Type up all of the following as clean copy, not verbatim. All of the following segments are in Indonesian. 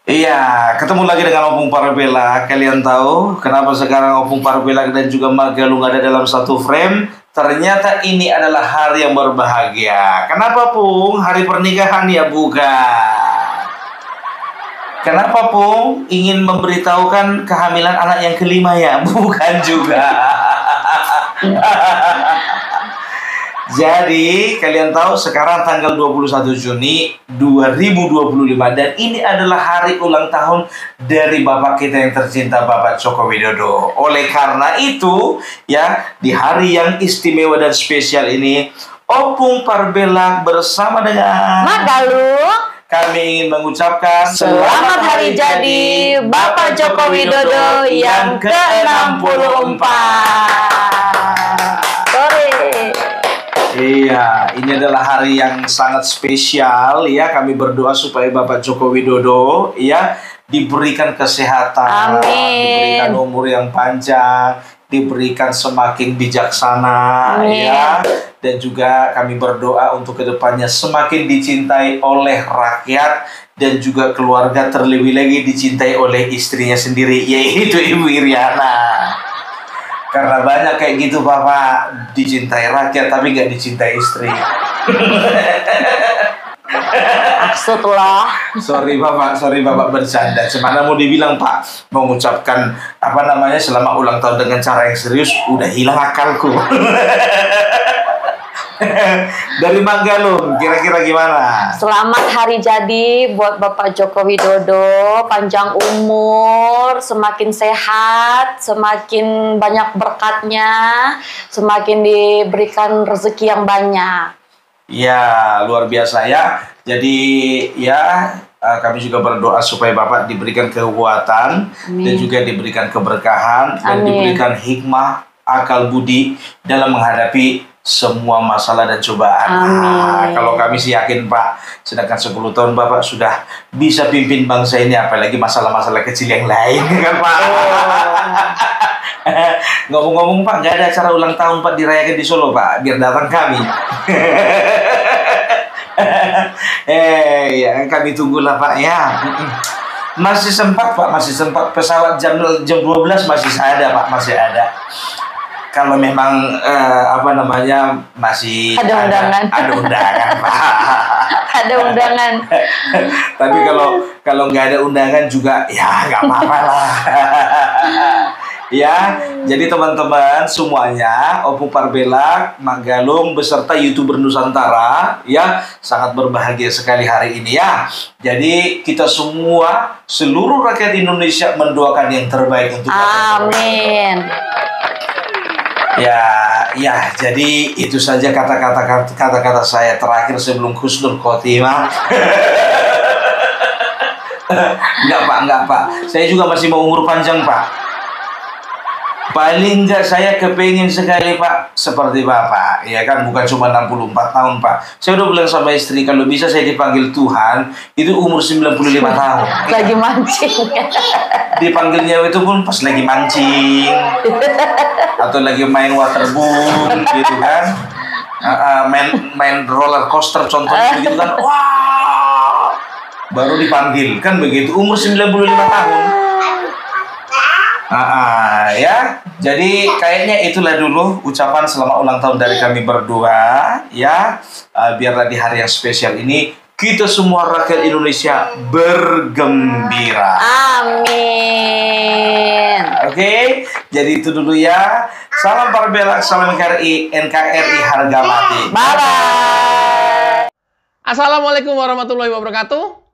Iya, ketemu lagi dengan Opung Parabella. Kalian tahu kenapa sekarang Opung Parabella dan juga Magalung ada dalam satu frame? Ternyata ini adalah hari yang berbahagia. Kenapa, Pung? Hari pernikahan ya, bukan? Kenapa, Pung? Ingin memberitahukan kehamilan anak yang kelima ya? Bukan juga. Jadi, kalian tahu sekarang tanggal 21 Juni 2025 dan ini adalah hari ulang tahun dari Bapak kita yang tercinta, Bapak Joko Widodo. Oleh karena itu, ya, di hari yang istimewa dan spesial ini, Opung Parabella bersama dengan Magalung, kami ingin mengucapkan selamat hari jadi Bapak Joko Widodo yang ke-64. Sorry. Iya, ini adalah hari yang sangat spesial ya. Kami berdoa supaya Bapak Joko Widodo ya diberikan kesehatan, diberikan Amin. umur yang panjang, diberikan semakin bijaksana Amin. ya. Dan juga kami berdoa untuk kedepannya semakin dicintai oleh rakyat dan juga keluarga, terlebih lagi dicintai oleh istrinya sendiri, yaitu Ibu Iriana. Karena banyak kayak gitu, Bapak, dicintai rakyat tapi nggak dicintai istri. Maksudlah. Sorry Bapak bercanda. Semana mau dibilang, Pak, mengucapkan selama ulang tahun dengan cara yang serius, udah hilang akalku. Dari Magalung, kira-kira gimana? Selamat hari jadi buat Bapak Joko Widodo, panjang umur, semakin sehat, semakin banyak berkatnya, semakin diberikan rezeki yang banyak. Ya, luar biasa ya. Jadi ya, kami juga berdoa supaya Bapak diberikan kekuatan dan juga diberikan keberkahan dan Amin. diberikan hikmah, akal budi dalam menghadapi semua masalah dan cobaan. Amin. Kalau kami sih yakin, Pak, sedangkan 10 tahun Bapak sudah bisa pimpin bangsa ini, apalagi masalah-masalah kecil yang lain, kan, Pak? Ngomong-ngomong, Pak, nggak ada acara ulang tahun, Pak, dirayakan di Solo, Pak, biar datang kami. Ya, kami tunggulah, Pak, ya. Masih sempat, Pak, masih sempat. Pesawat jam 12 masih ada, Pak, masih ada. Kalau memang masih Ada undangan. ada undangan, Pak. Ada undangan. Tapi kalau nggak ada undangan juga ya nggak apa-apa lah. Ya, jadi teman-teman semuanya, Opung Parabella, Magalung beserta YouTuber Nusantara ya sangat berbahagia sekali hari ini ya. Jadi kita semua, seluruh rakyat Indonesia mendoakan yang terbaik untuk Amin. Ya, jadi itu saja kata-kata saya terakhir sebelum husnul khotimah. Enggak, Pak. Saya juga masih mau umur panjang, Pak. Paling enggak saya kepengen sekali, Pak, seperti Bapak. Ya kan, bukan cuma 64 tahun, Pak. Saya udah bilang sama istri, kalau bisa saya dipanggil Tuhan, itu umur 95 tahun. Lagi mancing. Dipanggilnya itu pun pas lagi mancing atau lagi main waterboom gitu kan, main roller coaster contohnya gitu kan, wah, baru dipanggil kan begitu umur 95 tahun. Ya, jadi kayaknya itulah dulu ucapan selamat ulang tahun dari kami berdua ya. Biarlah di hari yang spesial ini kita semua rakyat Indonesia bergembira. Amin. Oke, jadi itu dulu ya. Salam Parabella, salam NKRI harga mati. Bye-bye. Assalamualaikum warahmatullahi wabarakatuh.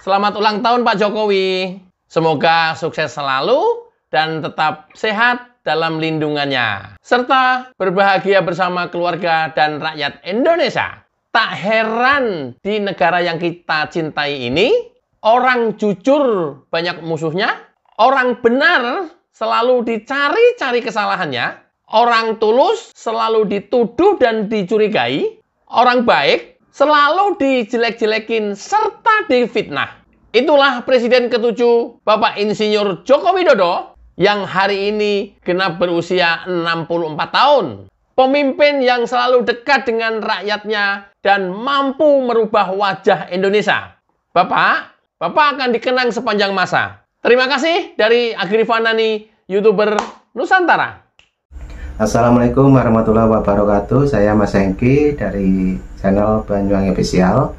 Selamat ulang tahun Pak Jokowi. Semoga sukses selalu dan tetap sehat dalam lindungannya. Serta berbahagia bersama keluarga dan rakyat Indonesia. Tak heran di negara yang kita cintai ini, orang jujur banyak musuhnya, orang benar selalu dicari-cari kesalahannya, orang tulus selalu dituduh dan dicurigai, orang baik selalu dijelek-jelekin serta difitnah. Itulah Presiden ke-7 Bapak Insinyur Joko Widodo yang hari ini genap berusia 64 tahun. Pemimpin yang selalu dekat dengan rakyatnya dan mampu merubah wajah Indonesia. Bapak, Bapak akan dikenang sepanjang masa. Terima kasih dari Agrifanani, YouTuber Nusantara. Assalamualaikum warahmatullahi wabarakatuh. Saya Mas Hengki dari channel Banyuwangi Official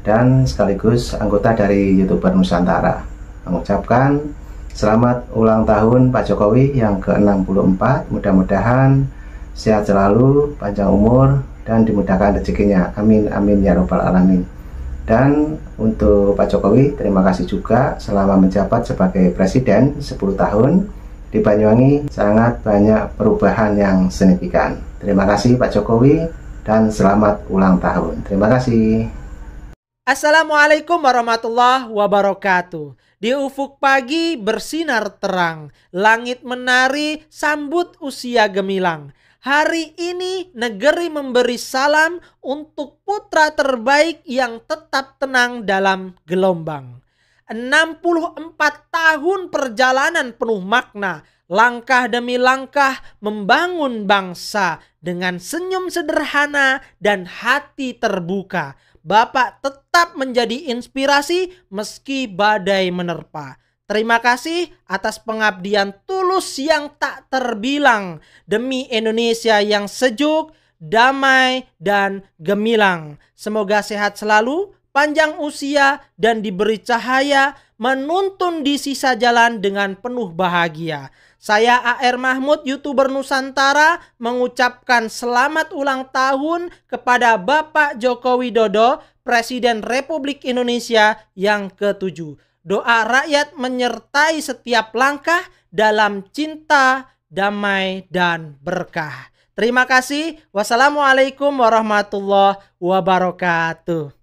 dan sekaligus anggota dari YouTuber Nusantara. Mengucapkan selamat ulang tahun Pak Jokowi yang ke-64. Mudah-mudahan sehat selalu, panjang umur, dan dimudahkan rezekinya. Amin, amin ya robbal alamin. Dan untuk Pak Jokowi, terima kasih juga selama menjabat sebagai Presiden 10 tahun di Banyuwangi sangat banyak perubahan yang signifikan. Terima kasih Pak Jokowi dan selamat ulang tahun. Terima kasih. Assalamualaikum warahmatullahi wabarakatuh. Di ufuk pagi bersinar terang, langit menari sambut usia gemilang. Hari ini negeri memberi salam untuk putra terbaik yang tetap tenang dalam gelombang. 64 tahun perjalanan penuh makna, langkah demi langkah membangun bangsa dengan senyum sederhana dan hati terbuka. Bapak tetap menjadi inspirasi meski badai menerpa. Terima kasih atas pengabdian tulus yang tak terbilang demi Indonesia yang sejuk, damai, dan gemilang. Semoga sehat selalu, panjang usia, dan diberi cahaya menuntun di sisa jalan dengan penuh bahagia. Saya AR Mahmud, YouTuber Nusantara, mengucapkan selamat ulang tahun kepada Bapak Joko Widodo, Presiden Republik Indonesia yang ke-7. Doa rakyat menyertai setiap langkah dalam cinta, damai, dan berkah. Terima kasih. Wassalamualaikum warahmatullahi wabarakatuh.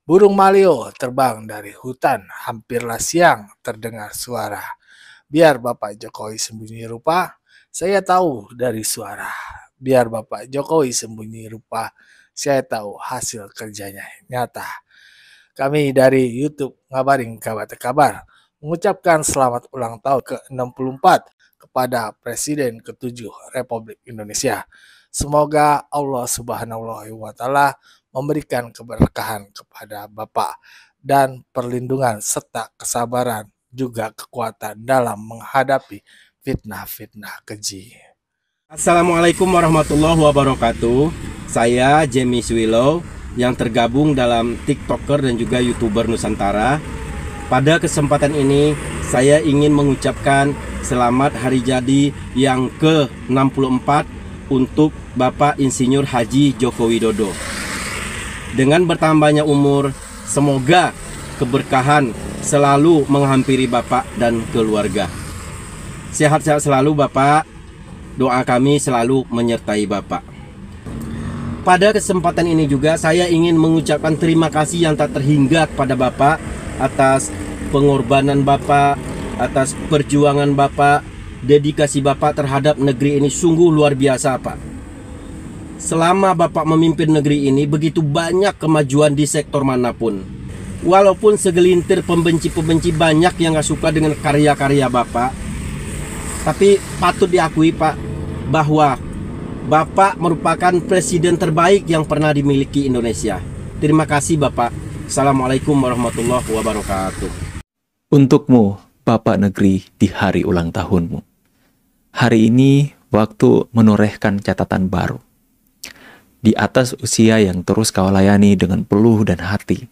Burung malio terbang dari hutan, hampirlah siang terdengar suara. Biar Bapak Jokowi sembunyi rupa, saya tahu dari suara. Biar Bapak Jokowi sembunyi rupa, saya tahu hasil kerjanya nyata. Kami dari YouTube Ngabaring Kabar Kabar mengucapkan selamat ulang tahun ke-64 kepada Presiden ke-7 Republik Indonesia. Semoga Allah Subhanahu wa Ta'ala memberikan keberkahan kepada Bapak dan perlindungan serta kesabaran juga kekuatan dalam menghadapi fitnah-fitnah keji. Assalamualaikum warahmatullahi wabarakatuh. Saya Jamie Swilo yang tergabung dalam TikToker dan juga YouTuber Nusantara. Pada kesempatan ini saya ingin mengucapkan selamat hari jadi yang ke-64 untuk Bapak Insinyur Haji Joko Widodo. Dengan bertambahnya umur, semoga keberkahan selalu menghampiri Bapak dan keluarga. Sehat-sehat selalu Bapak. Doa kami selalu menyertai Bapak. Pada kesempatan ini juga saya ingin mengucapkan terima kasih yang tak terhingga kepada Bapak atas pengorbanan Bapak, atas perjuangan Bapak, dedikasi Bapak terhadap negeri ini sungguh luar biasa Pak. Selama Bapak memimpin negeri ini begitu banyak kemajuan di sektor manapun. Walaupun segelintir pembenci-pembenci banyak yang gak suka dengan karya-karya Bapak, tapi patut diakui Pak bahwa Bapak merupakan presiden terbaik yang pernah dimiliki Indonesia. Terima kasih Bapak. Assalamualaikum warahmatullahi wabarakatuh. Untukmu, Bapak Negeri di hari ulang tahunmu. Hari ini waktu menorehkan catatan baru. Di atas usia yang terus kau layani dengan peluh dan hati.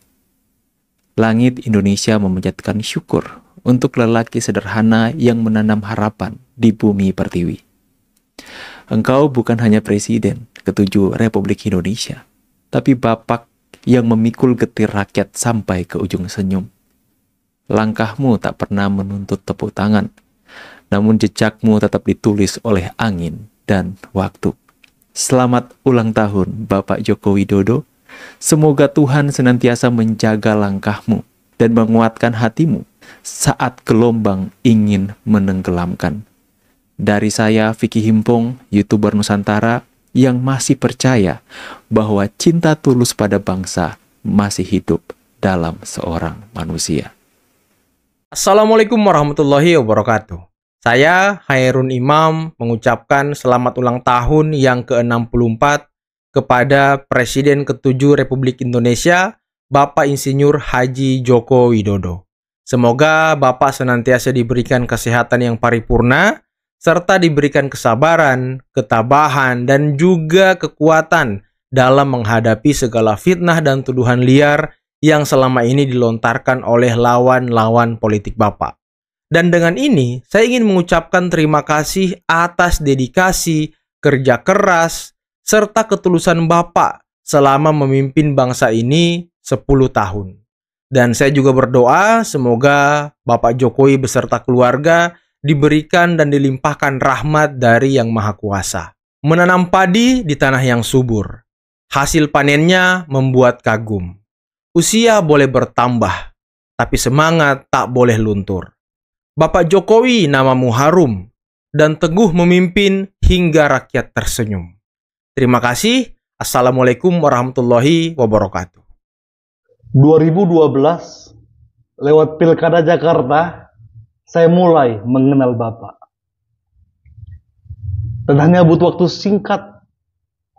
Langit Indonesia memanjatkan syukur untuk lelaki sederhana yang menanam harapan di bumi pertiwi. Engkau bukan hanya Presiden ke-7 Republik Indonesia, tapi Bapak yang memikul getir rakyat sampai ke ujung senyum. Langkahmu tak pernah menuntut tepuk tangan, namun jejakmu tetap ditulis oleh angin dan waktu. Selamat ulang tahun Bapak Joko Widodo. Semoga Tuhan senantiasa menjaga langkahmu dan menguatkan hatimu saat gelombang ingin menenggelamkan. Dari saya, Vicky Himpong, YouTuber Nusantara, yang masih percaya bahwa cinta tulus pada bangsa masih hidup dalam seorang manusia. Assalamualaikum warahmatullahi wabarakatuh. Saya, Hairun Imam, mengucapkan selamat ulang tahun yang ke-64 kepada Presiden ke-7 Republik Indonesia, Bapak Insinyur Haji Joko Widodo. Semoga Bapak senantiasa diberikan kesehatan yang paripurna, serta diberikan kesabaran, ketabahan, dan juga kekuatan dalam menghadapi segala fitnah dan tuduhan liar yang selama ini dilontarkan oleh lawan-lawan politik Bapak. Dan dengan ini, saya ingin mengucapkan terima kasih atas dedikasi, kerja keras, serta ketulusan Bapak selama memimpin bangsa ini 10 tahun. Dan saya juga berdoa semoga Bapak Jokowi beserta keluarga diberikan dan dilimpahkan rahmat dari Yang Maha Kuasa. Menanam padi di tanah yang subur. Hasil panennya membuat kagum. Usia boleh bertambah, tapi semangat tak boleh luntur. Bapak Jokowi namamu harum dan teguh memimpin hingga rakyat tersenyum. Terima kasih. Assalamualaikum warahmatullahi wabarakatuh. 2012, lewat Pilkada Jakarta, saya mulai mengenal Bapak. Dan hanya butuh waktu singkat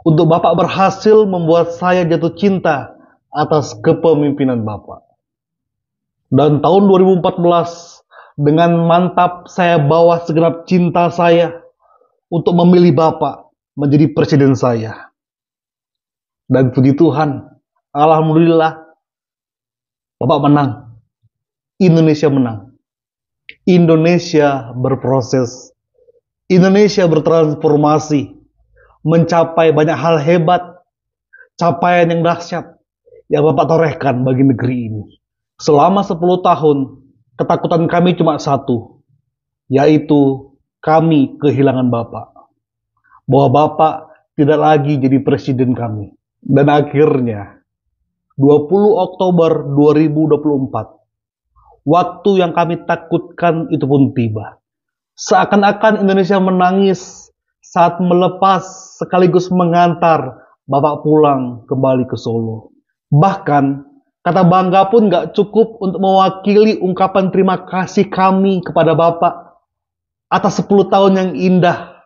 untuk Bapak berhasil membuat saya jatuh cinta atas kepemimpinan Bapak. Dan tahun 2014, dengan mantap saya bawa segenap cinta saya untuk memilih Bapak menjadi presiden saya. Dan puji Tuhan, alhamdulillah, Bapak menang. Indonesia menang. Indonesia berproses. Indonesia bertransformasi, mencapai banyak hal hebat, capaian yang dahsyat yang Bapak torehkan bagi negeri ini. Selama 10 tahun, ketakutan kami cuma satu, yaitu kami kehilangan Bapak. Bahwa Bapak tidak lagi jadi presiden kami. Dan akhirnya, 20 Oktober 2024, waktu yang kami takutkan itu pun tiba. Seakan-akan Indonesia menangis saat melepas sekaligus mengantar Bapak pulang kembali ke Solo. Bahkan, kata bangga pun gak cukup untuk mewakili ungkapan terima kasih kami kepada Bapak atas 10 tahun yang indah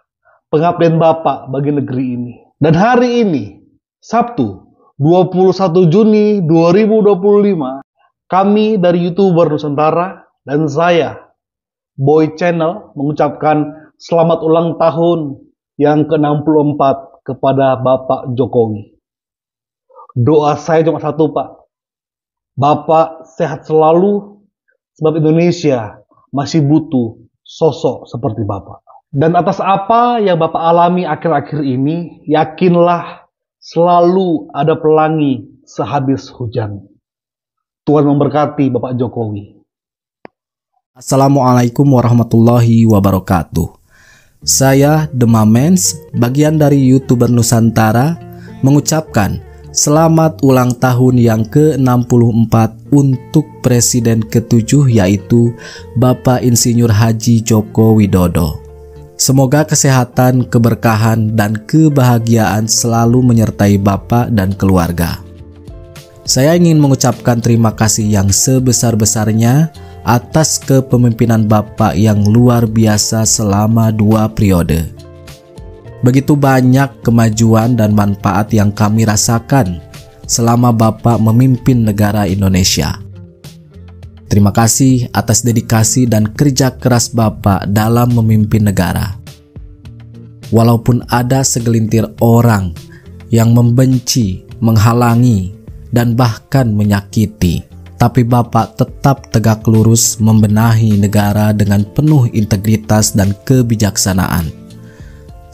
pengabdian Bapak bagi negeri ini. Dan hari ini, Sabtu 21 Juni 2025, kami dari YouTuber Nusantara dan saya, Boy Channel, mengucapkan selamat ulang tahun yang ke-64 kepada Bapak Jokowi. Doa saya cuma satu, Pak. Bapak sehat selalu, sebab Indonesia masih butuh sosok seperti Bapak. Dan atas apa yang Bapak alami akhir-akhir ini, yakinlah selalu ada pelangi sehabis hujan. Tuhan memberkati Bapak Jokowi. Assalamualaikum warahmatullahi wabarakatuh. Saya Demamens, bagian dari YouTuber Nusantara, mengucapkan selamat ulang tahun yang ke-64 untuk Presiden ke-7, yaitu Bapak Insinyur Haji Joko Widodo. Semoga kesehatan, keberkahan, dan kebahagiaan selalu menyertai Bapak dan keluarga. Saya ingin mengucapkan terima kasih yang sebesar-besarnya atas kepemimpinan Bapak yang luar biasa selama 2 periode. Begitu banyak kemajuan dan manfaat yang kami rasakan selama Bapak memimpin negara Indonesia. Terima kasih atas dedikasi dan kerja keras Bapak dalam memimpin negara. Walaupun ada segelintir orang yang membenci, menghalangi, dan bahkan menyakiti, tapi Bapak tetap tegak lurus membenahi negara dengan penuh integritas dan kebijaksanaan.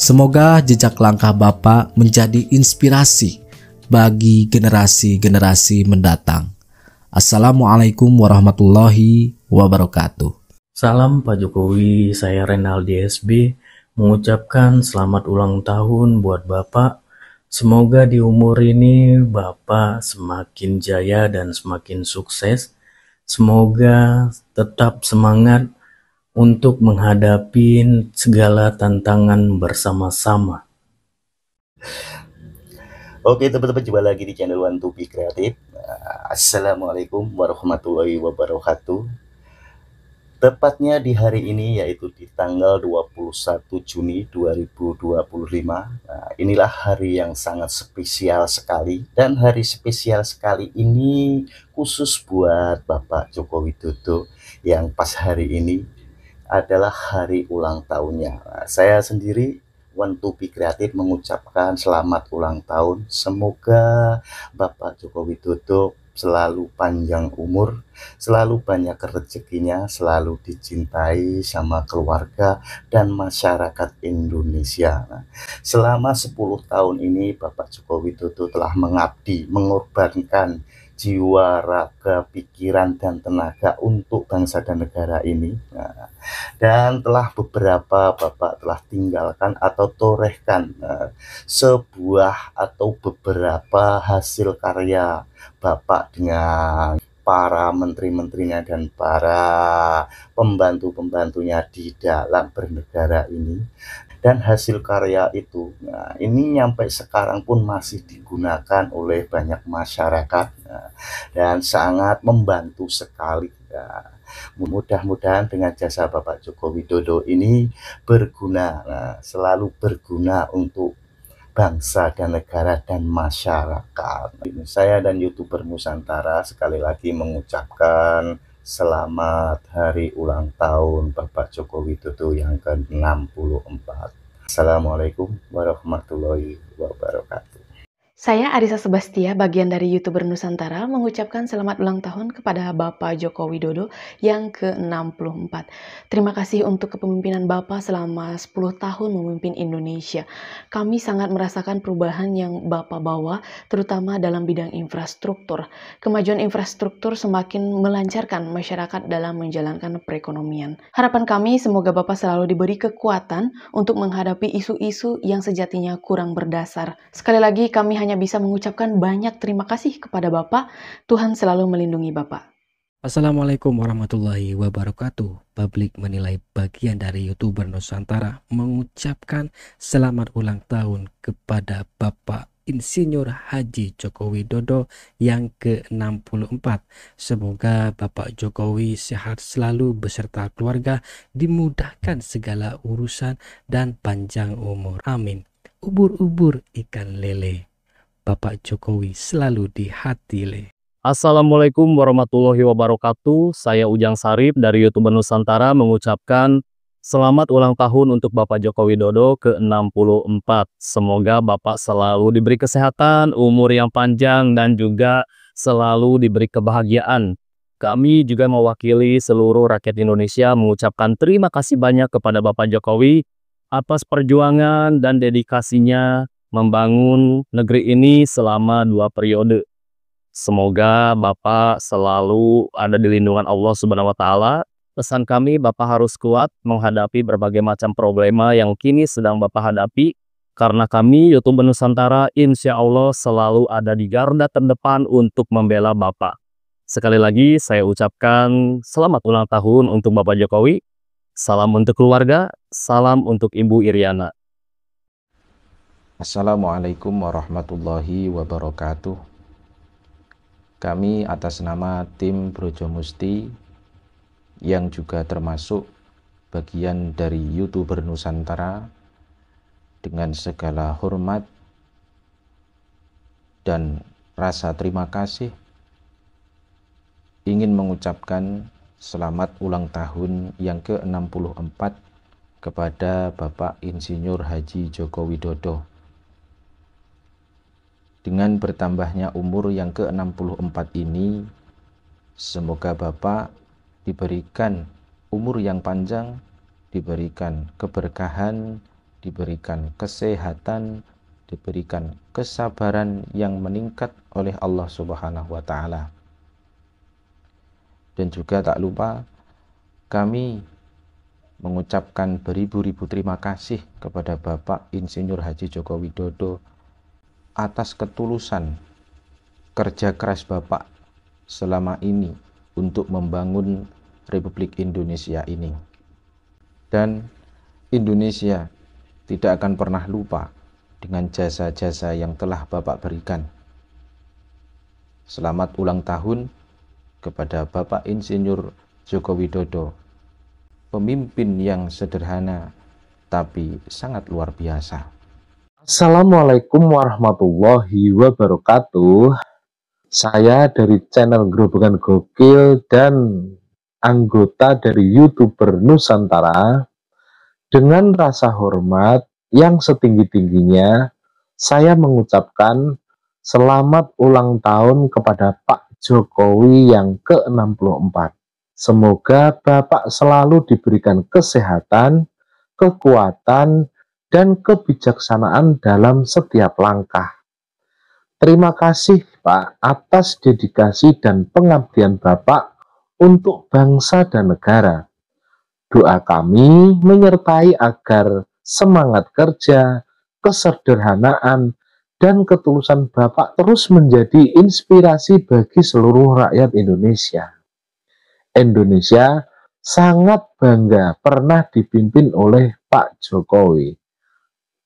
Semoga jejak langkah Bapak menjadi inspirasi bagi generasi-generasi mendatang. Assalamualaikum warahmatullahi wabarakatuh. Salam Pak Jokowi, saya Renaldi SB mengucapkan selamat ulang tahun buat Bapak. Semoga di umur ini Bapak semakin jaya dan semakin sukses. Semoga tetap semangat untuk menghadapi segala tantangan bersama-sama. Oke teman-teman, jumpa lagi di channel One to Be Kreatif. Assalamualaikum warahmatullahi wabarakatuh. Tepatnya di hari ini, yaitu di tanggal 21 Juni 2025. Nah, inilah hari yang sangat spesial sekali. Dan hari spesial sekali ini khusus buat Bapak Joko Widodo yang pas hari ini adalah hari ulang tahunnya. Nah, saya sendiri One2P Kreatif mengucapkan selamat ulang tahun. Semoga Bapak Joko Widodo selalu panjang umur, selalu banyak rezekinya, selalu dicintai sama keluarga dan masyarakat Indonesia. Nah, selama 10 tahun ini Bapak Joko Widodo telah mengabdi, mengorbankan jiwa, raga, pikiran, dan tenaga untuk bangsa dan negara ini. Nah, dan telah beberapa Bapak telah tinggalkan atau torehkan sebuah atau beberapa hasil karya Bapak dengan para menteri-menterinya dan para pembantu-pembantunya di dalam bernegara ini. Dan hasil karya itu, nah, ini sampai sekarang pun masih digunakan oleh banyak masyarakat, nah, dan sangat membantu sekali. Nah, mudah-mudahan dengan jasa Bapak Joko Widodo ini berguna, nah, selalu berguna untuk bangsa dan negara dan masyarakat. Saya dan YouTuber Nusantara sekali lagi mengucapkan selamat hari ulang tahun Bapak Joko Widodo yang ke-64. Assalamualaikum warahmatullahi wabarakatuh. Saya Arisa Sebastia, bagian dari YouTuber Nusantara, mengucapkan selamat ulang tahun kepada Bapak Joko Widodo yang ke-64. Terima kasih untuk kepemimpinan Bapak selama 10 tahun memimpin Indonesia. Kami sangat merasakan perubahan yang Bapak bawa, terutama dalam bidang infrastruktur. Kemajuan infrastruktur semakin melancarkan masyarakat dalam menjalankan perekonomian. Harapan kami semoga Bapak selalu diberi kekuatan untuk menghadapi isu-isu yang sejatinya kurang berdasar. Sekali lagi, kami hanya bisa mengucapkan banyak terima kasih kepada Bapak. Tuhan selalu melindungi Bapak. Assalamualaikum warahmatullahi wabarakatuh. Publik menilai bagian dari YouTuber Nusantara mengucapkan selamat ulang tahun kepada Bapak Insinyur Haji Joko Widodo yang ke-64. Semoga Bapak Jokowi sehat selalu beserta keluarga, dimudahkan segala urusan dan panjang umur. Amin. Ubur-ubur ikan lele. Bapak Jokowi selalu di hati le. Assalamualaikum warahmatullahi wabarakatuh. Saya Ujang Sarip dari YouTuber Nusantara mengucapkan selamat ulang tahun untuk Bapak Joko Widodo ke-64. Semoga Bapak selalu diberi kesehatan, umur yang panjang, dan juga selalu diberi kebahagiaan. Kami juga mewakili seluruh rakyat Indonesia mengucapkan terima kasih banyak kepada Bapak Jokowi atas perjuangan dan dedikasinya membangun negeri ini selama 2 periode. Semoga Bapak selalu ada di lindungan Allah Subhanahu wa Ta'ala. Pesan kami, Bapak harus kuat menghadapi berbagai macam problema yang kini sedang Bapak hadapi. Karena kami, YouTuber Nusantara, insya Allah selalu ada di garda terdepan untuk membela Bapak. Sekali lagi, saya ucapkan selamat ulang tahun untuk Bapak Jokowi. Salam untuk keluarga, salam untuk Ibu Iriana. Assalamualaikum warahmatullahi wabarakatuh. Kami atas nama tim Brojo Musti yang juga termasuk bagian dari YouTuber Nusantara, dengan segala hormat dan rasa terima kasih ingin mengucapkan selamat ulang tahun yang ke-64 kepada Bapak Insinyur Haji Joko Widodo. Dengan bertambahnya umur yang ke-64 ini, semoga Bapak diberikan umur yang panjang, diberikan keberkahan, diberikan kesehatan, diberikan kesabaran yang meningkat oleh Allah Subhanahu wa Ta'ala. Dan juga tak lupa kami mengucapkan beribu-ribu terima kasih kepada Bapak Insinyur Haji Joko Widodo atas ketulusan kerja keras Bapak selama ini untuk membangun Republik Indonesia ini. Dan Indonesia tidak akan pernah lupa dengan jasa-jasa yang telah Bapak berikan. Selamat ulang tahun kepada Bapak Insinyur Joko Widodo pemimpin yang sederhana tapi sangat luar biasa. Assalamualaikum warahmatullahi wabarakatuh. Saya dari channel Grobogan Gokil dan anggota dari YouTuber Nusantara. Dengan rasa hormat yang setinggi-tingginya, saya mengucapkan selamat ulang tahun kepada Pak Jokowi yang ke-64. Semoga Bapak selalu diberikan kesehatan, kekuatan, dan kebijaksanaan dalam setiap langkah. Terima kasih Pak atas dedikasi dan pengabdian Bapak untuk bangsa dan negara. Doa kami menyertai agar semangat kerja, kesederhanaan, dan ketulusan Bapak terus menjadi inspirasi bagi seluruh rakyat Indonesia. Indonesia sangat bangga pernah dipimpin oleh Pak Jokowi.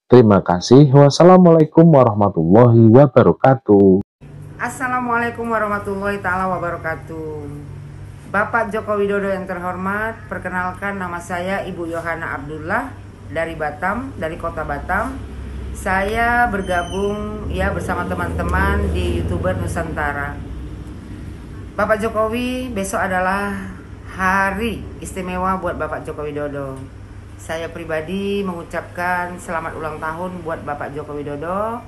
Terima kasih. Wassalamualaikum warahmatullahi wabarakatuh. Assalamualaikum warahmatullahi taala wabarakatuh. Bapak Joko Widodo yang terhormat, perkenalkan nama saya Ibu Yohana Abdullah dari Batam, dari kota Batam. Saya bergabung ya bersama teman-teman di YouTuber Nusantara. Bapak Jokowi, besok adalah hari istimewa buat Bapak Joko Widodo. Saya pribadi mengucapkan selamat ulang tahun buat Bapak Joko Widodo.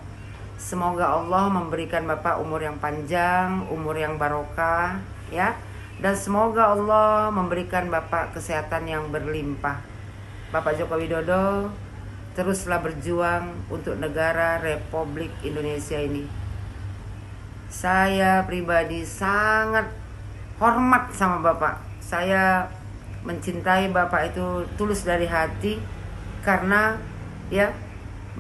Semoga Allah memberikan Bapak umur yang panjang, umur yang barokah, ya. Dan semoga Allah memberikan Bapak kesehatan yang berlimpah. Bapak Joko Widodo, teruslah berjuang untuk negara Republik Indonesia ini. Saya pribadi sangat hormat sama Bapak. Saya mencintai Bapak itu tulus dari hati karena ya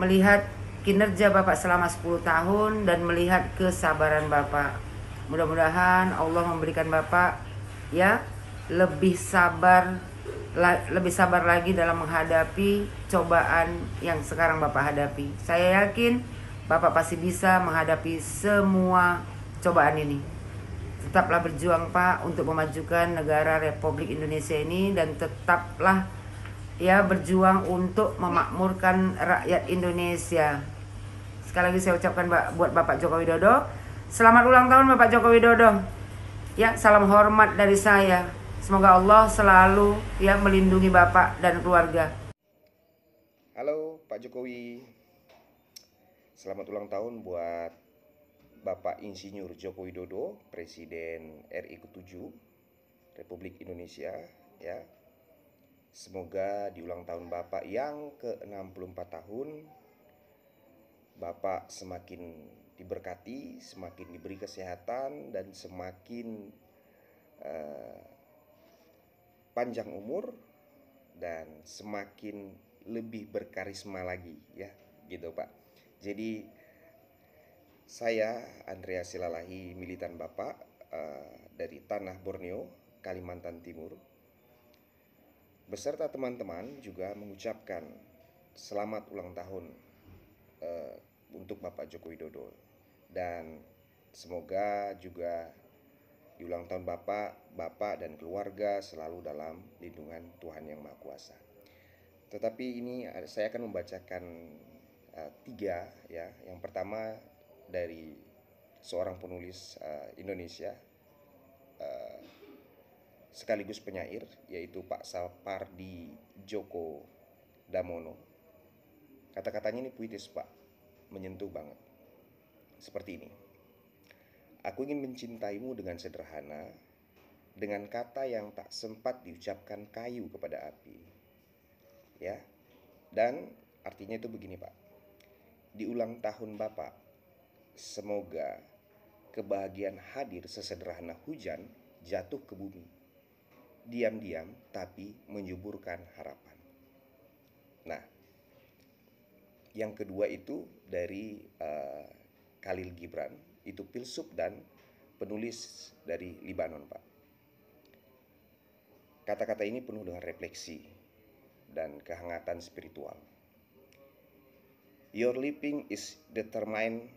melihat kinerja Bapak selama 10 tahun dan melihat kesabaran Bapak. Mudah-mudahan Allah memberikan Bapak ya lebih sabar lagi dalam menghadapi cobaan yang sekarang Bapak hadapi. Saya yakin Bapak pasti bisa menghadapi semua cobaan ini. Tetaplah berjuang Pak untuk memajukan negara Republik Indonesia ini dan tetaplah ya berjuang untuk memakmurkan rakyat Indonesia. Sekali lagi saya ucapkan buat Bapak Joko Widodo, selamat ulang tahun Bapak Joko Widodo. Ya, salam hormat dari saya. Semoga Allah selalu ya melindungi Bapak dan keluarga. Halo Pak Jokowi. Selamat ulang tahun buat Bapak Insinyur Joko Widodo, Presiden RI ke-7 Republik Indonesia ya. Semoga di ulang tahun Bapak yang ke-64 tahun Bapak semakin diberkati, semakin diberi kesehatan dan semakin panjang umur dan semakin lebih berkarisma lagi ya, gitu Pak. Jadi saya Andrea Silalahi, militan Bapak dari Tanah Borneo, Kalimantan Timur, beserta teman-teman juga mengucapkan selamat ulang tahun untuk Bapak Joko Widodo. Dan semoga juga di ulang tahun Bapak dan keluarga selalu dalam lindungan Tuhan Yang Maha Kuasa. Tetapi ini saya akan membacakan 3 ya. Yang pertama dari seorang penulis Indonesia sekaligus penyair, yaitu Pak Sapardi Djoko Damono. Kata-katanya ini puitis Pak, menyentuh banget. Seperti ini. Aku ingin mencintaimu dengan sederhana, dengan kata yang tak sempat diucapkan kayu kepada api. Ya. Dan artinya itu begini Pak. Di ulang tahun Bapak, semoga kebahagiaan hadir sesederhana hujan jatuh ke bumi. Diam-diam tapi menyuburkan harapan. Nah, yang kedua itu dari Khalil Gibran, itu filsuf dan penulis dari Libanon Pak. Kata-kata ini penuh dengan refleksi dan kehangatan spiritual. Your living is determined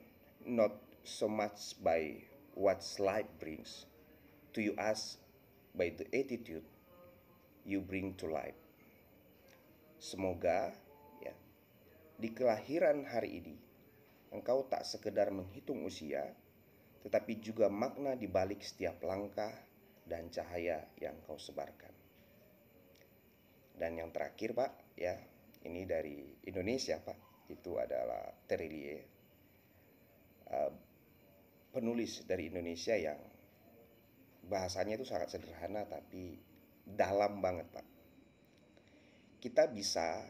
not so much by what life brings to you as by the attitude you bring to life. Semoga ya, di kelahiran hari ini engkau tak sekedar menghitung usia, tetapi juga makna di balik setiap langkah dan cahaya yang kau sebarkan. Dan yang terakhir Pak, ya, ini dari Indonesia Pak, itu adalah Terelie, penulis dari Indonesia yang bahasanya itu sangat sederhana tapi dalam banget Pak. Kita bisa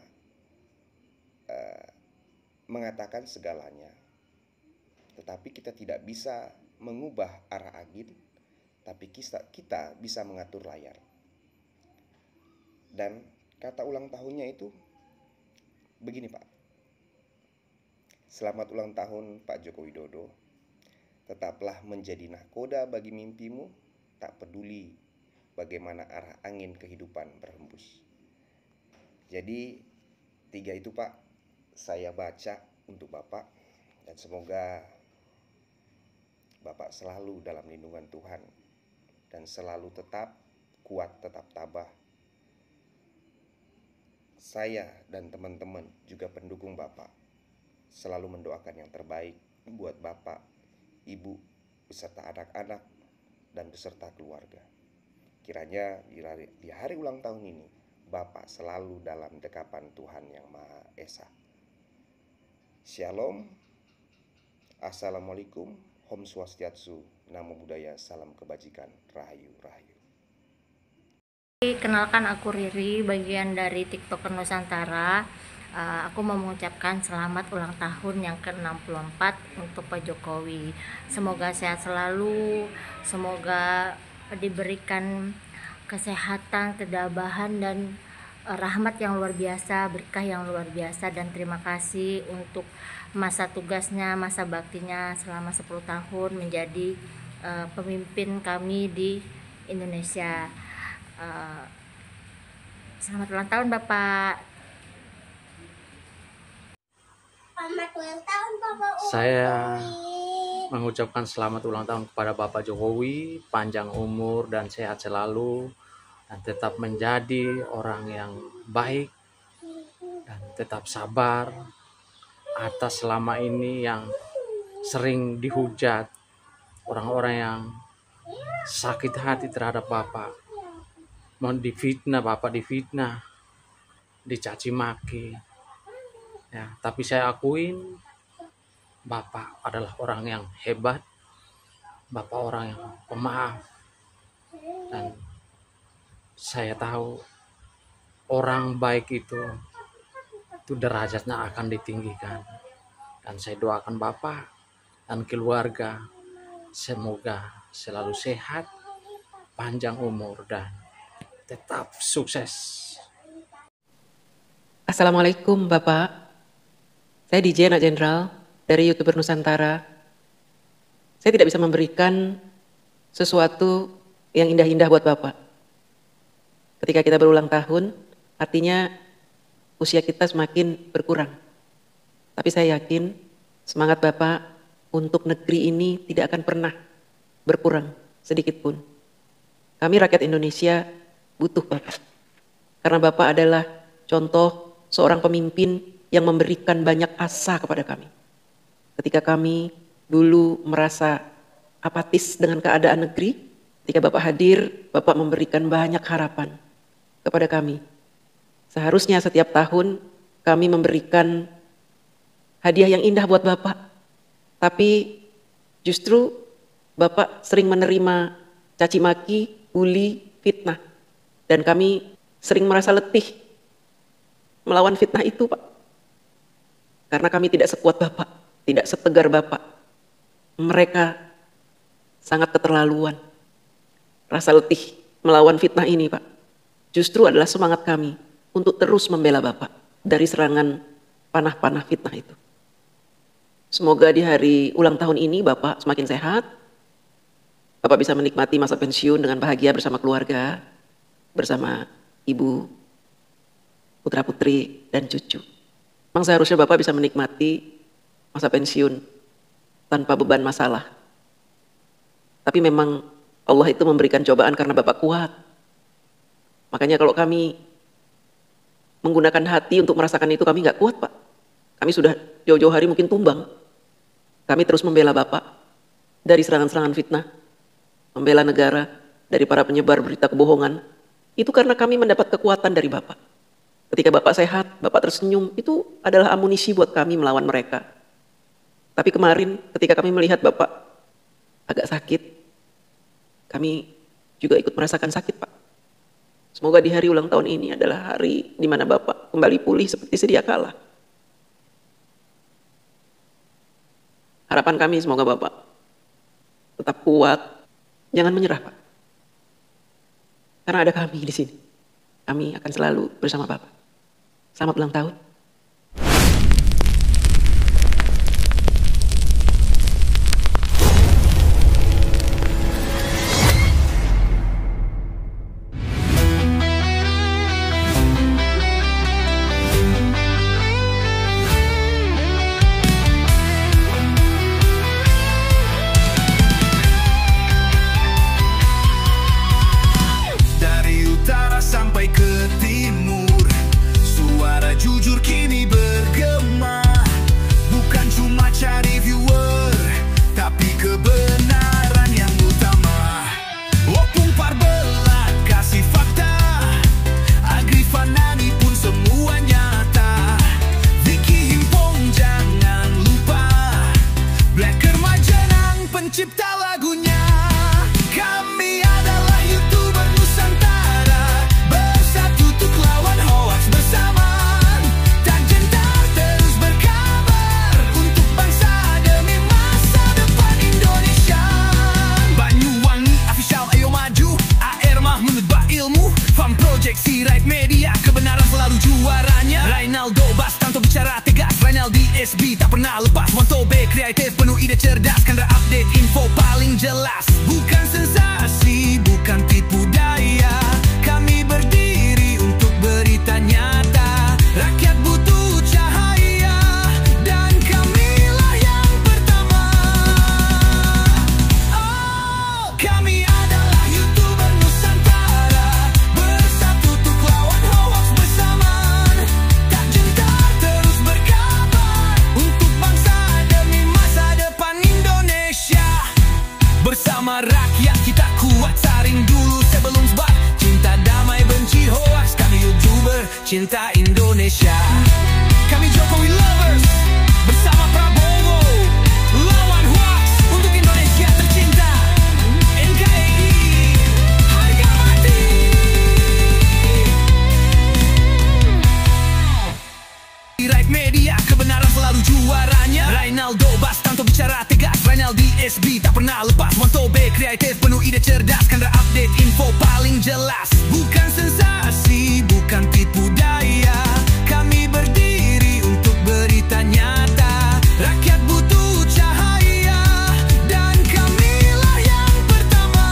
mengatakan segalanya, tetapi kita tidak bisa mengubah arah angin, tapi kita bisa mengatur layar. Dan kata ulang tahunnya itu begini Pak. Selamat ulang tahun Pak Joko Widodo. Tetaplah menjadi nahkoda bagi mimpimu, tak peduli bagaimana arah angin kehidupan berhembus. Jadi 3 itu Pak, saya baca untuk Bapak, dan semoga Bapak selalu dalam lindungan Tuhan dan selalu tetap kuat, tetap tabah. Saya dan teman-teman juga pendukung Bapak selalu mendoakan yang terbaik buat Bapak, Ibu, beserta anak-anak dan beserta keluarga. Kiranya di hari ulang tahun ini Bapak selalu dalam dekapan Tuhan Yang Maha Esa. Shalom, Assalamualaikum, Om Swastiatsu, Namo Buddhaya, Salam Kebajikan, Rahayu, Rahayu. Kenalkan, aku Riri, bagian dari TikToker Nusantara. Aku mau mengucapkan selamat ulang tahun yang ke-64 untuk Pak Jokowi. Semoga sehat selalu, semoga diberikan kesehatan, kedabahan, dan rahmat yang luar biasa, berkah yang luar biasa. Dan terima kasih untuk masa tugasnya, masa baktinya selama 10 tahun menjadi pemimpin kami di Indonesia. Selamat ulang tahun Bapak. Selamat ulang tahun Bapak. Saya mengucapkan selamat ulang tahun kepada Bapak Jokowi, panjang umur dan sehat selalu, dan tetap menjadi orang yang baik dan tetap sabar atas selama ini yang sering dihujat orang-orang yang sakit hati terhadap Bapak, mau difitnah, Bapak difitnah, dicaci maki. Ya, tapi saya akuin Bapak adalah orang yang hebat, Bapak orang yang pemaaf, dan saya tahu orang baik itu derajatnya akan ditinggikan. Dan saya doakan Bapak dan keluarga semoga selalu sehat, panjang umur, dan tetap sukses. Assalamualaikum Bapak. Saya DJ Anak Jenderal dari YouTuber Nusantara. Saya tidak bisa memberikan sesuatu yang indah-indah buat Bapak. Ketika kita berulang tahun, artinya usia kita semakin berkurang. Tapi saya yakin semangat Bapak untuk negeri ini tidak akan pernah berkurang sedikit pun. Kami rakyat Indonesia butuh Bapak. Karena Bapak adalah contoh seorang pemimpin yang memberikan banyak asa kepada kami. Ketika kami dulu merasa apatis dengan keadaan negeri, ketika Bapak hadir, Bapak memberikan banyak harapan kepada kami. Seharusnya setiap tahun kami memberikan hadiah yang indah buat Bapak. Tapi justru Bapak sering menerima caci maki, bully, fitnah. Dan kami sering merasa letih melawan fitnah itu, Pak. Karena kami tidak sekuat Bapak, tidak setegar Bapak. Mereka sangat keterlaluan. Rasa letih melawan fitnah ini, Pak, justru adalah semangat kami untuk terus membela Bapak dari serangan panah-panah fitnah itu. Semoga di hari ulang tahun ini Bapak semakin sehat, Bapak bisa menikmati masa pensiun dengan bahagia bersama keluarga, bersama ibu, putra-putri, dan cucu. Memang seharusnya Bapak bisa menikmati masa pensiun tanpa beban masalah. Tapi memang Allah itu memberikan cobaan karena Bapak kuat. Makanya kalau kami menggunakan hati untuk merasakan itu, kami nggak kuat, Pak. Kami sudah jauh-jauh hari mungkin tumbang. Kami terus membela Bapak dari serangan-serangan fitnah, membela negara dari para penyebar berita kebohongan. Itu karena kami mendapat kekuatan dari Bapak. Ketika Bapak sehat, Bapak tersenyum, itu adalah amunisi buat kami melawan mereka. Tapi kemarin ketika kami melihat Bapak agak sakit, kami juga ikut merasakan sakit, Pak. Semoga di hari ulang tahun ini adalah hari di mana Bapak kembali pulih seperti sedia kala. Harapan kami semoga Bapak tetap kuat, jangan menyerah, Pak. Karena ada kami di sini. Kami akan selalu bersama Bapak. Selamat ulang tahun. Sampai ke timur, suara jujur kini bergema. Bukan cuma cari viewer, tapi kebenaran yang utama. Opung Parbelat kasih fakta, Agri Fanani pun semua nyata. Vicky Himpong jangan lupa, Blacker Majenang pencipta lagunya. Kami adalah YouTuber Nusantara, bersatu untuk lawan hoax bersamaan. Tak gentar terus berkabar untuk bangsa demi masa depan Indonesia. Banyuwangi official ayo maju, AR Mahmud Ba Ilmu, Fam Project Sirait Media, kebenaran selalu juaranya. Rainaldo Bastanto bicara tegas, Rainaldi SB tak pernah lepas. Wanto B kreatif penuh ide cerdas, Kandra update info paling jelas. Bukan sensasi, bukan tipu daya, kami berdiri untuk berita nyata. Rakyat butuh cahaya, dan kamilah yang pertama. Oh, kami adalah YouTuber Nusantara, bersatu untuk lawan hoax bersamaan. Tak gentar terus berkabar untuk bangsa demi masa depan Indonesia. Bersama rakyat kita kuat, saring dulu sebelum sebar. Cinta damai benci hoax, kami YouTuber cinta Indonesia. Kami Jokowi lovers, bersama Prabowo, lawan hoax untuk Indonesia tercinta. NKRI harga mati. Sirait Media, kebenaran selalu juaranya. Rainaldo Bastanto bicara tegas, Rainaldi SB tak pernah lepas. Wanto B kreatif penuh ide cerdas, Kandra update info paling jelas. Bukan sensasi, bukan tipu daya, kami berdiri untuk berita nyata. Rakyat butuh cahaya, dan kamilah yang pertama.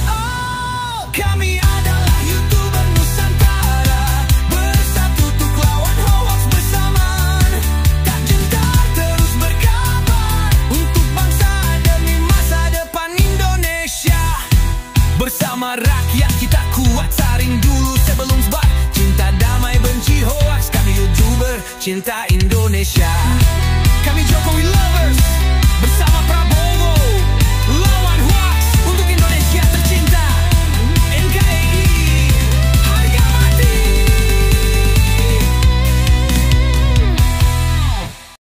Oh, kami adalah YouTuber Nusantara, bersatu untuk lawan hoax bersamaan. Tak gentar terus berkabar untuk bangsa demi masa depan Indonesia. Bersama rakyat kita kuat, saring dulu sebelum sebar. Cinta damai benci hoax, kami YouTuber cinta Indonesia.